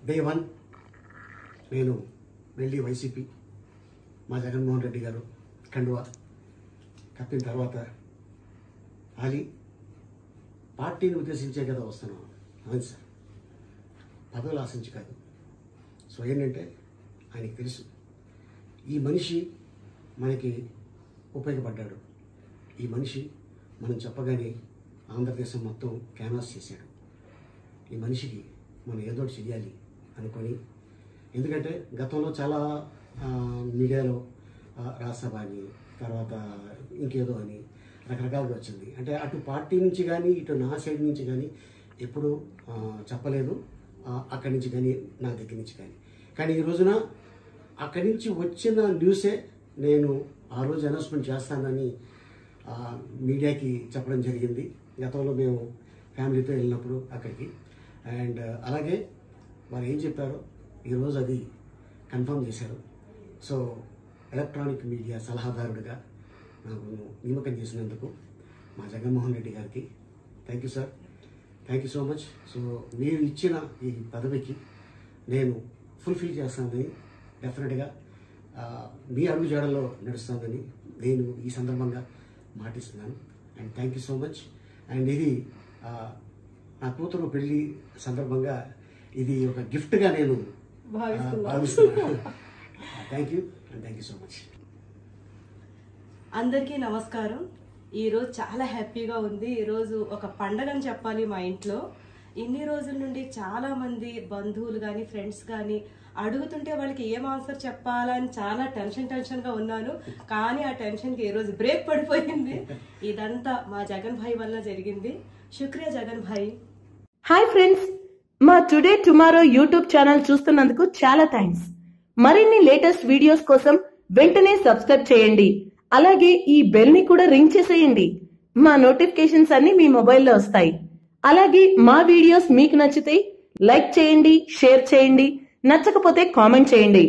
Day 1 నేను వెళ్ళి YCP మా జగన్మోహన్ రెడ్డి గారు కండువా కప్పిన తర్వాత అది పార్టీని ఉద్దేశించే కదా వస్తున్నాను. అవును సార్, పదవులు ఆశించి కాదు. సో ఏంటంటే ఆయనకి తెలుసు ఈ మనిషి మనకి ఉపయోగపడ్డాడు, ఈ మనిషి మనం చెప్పగానే ఆంధ్రదేశం మొత్తం క్యాన్వాస్ చేశాడు, ఈ మనిషికి మనం ఏదో చెయ్యాలి అనుకొని. ఎందుకంటే గతంలో చాలా మీడియాలో రాజ్యసభ అని తర్వాత ఇంకేదో అని రకరకాలుగా వచ్చింది. అంటే అటు పార్టీ నుంచి కానీ ఇటు నా సైడ్ నుంచి కానీ ఎప్పుడు చెప్పలేదు, అక్కడి నుంచి కానీ నా దగ్గర నుంచి కానీ ఈ రోజున అక్కడి నుంచి వచ్చిన న్యూసే నేను ఆ రోజు అనౌన్స్మెంట్ చేస్తానని మీడియాకి చెప్పడం జరిగింది. గతంలో మేము ఫ్యామిలీతో వెళ్ళినప్పుడు అక్కడికి. అండ్ అలాగే వారు ఏం చెప్పారో ఈరోజు అది కన్ఫర్మ్ చేశారు. సో ఎలక్ట్రానిక్ మీడియా సలహాదారుడిగా నాకు నియామకం చేసినందుకు మా జగన్మోహన్ రెడ్డి గారికి thank you sir, thank you so much. So మీరు ఇచ్చిన ఈ పదవికి నేను ఫుల్ఫిల్ చేస్తానని, డెఫినెట్గా మీ అడుగు జాడల్లో నడుస్తానని నేను ఈ సందర్భంగా మాటిస్తున్నాను. And thank you so much. And ఇది నా కూతురు పెళ్లి సందర్భంగా ఇది ఒక గిఫ్ట్గా నేను భావిస్తున్నాను. Thank you and thank you so much. అందరికీ నమస్కారం. ఈరోజు చాలా హ్యాపీగా ఉంది. ఈరోజు ఒక పండగ అని చెప్పాలి మా ఇంట్లో. ఇన్ని రోజుల నుండి చాలా మంది బంధువులు కానీ ఫ్రెండ్స్ కానీ అడుగుతుంటే వాళ్ళకి ఏం ఆన్సర్ చెప్పాలని చాలా టెన్షన్గా ఉన్నాను. కానీ ఆ టెన్షన్కి ఈరోజు బ్రేక్ పడిపోయింది. ఇదంతా మా జగన్ భాయ్ వల్ల జరిగింది. శుక్రియా జగన్ భాయ్. హాయ్ ఫ్రెండ్స్, మా టుడే టుమారో యూట్యూబ్ ఛానల్ చూస్తున్నందుకు చాలా థ్యాంక్స్. మరిన్ని లేటెస్ట్ వీడియోస్ కోసం వెంటనే సబ్స్క్రైబ్ చేయండి. అలాగే ఈ బెల్ ని కూడా రింగ్ చేసేయండి. మా నోటిఫికేషన్స్ అన్ని మీ మొబైల్లో వస్తాయి. అలాగే మా వీడియోస్ మీకు నచ్చితే లైక్ చేయండి, షేర్ చేయండి, నచ్చకపోతే కామెంట్ చేయండి.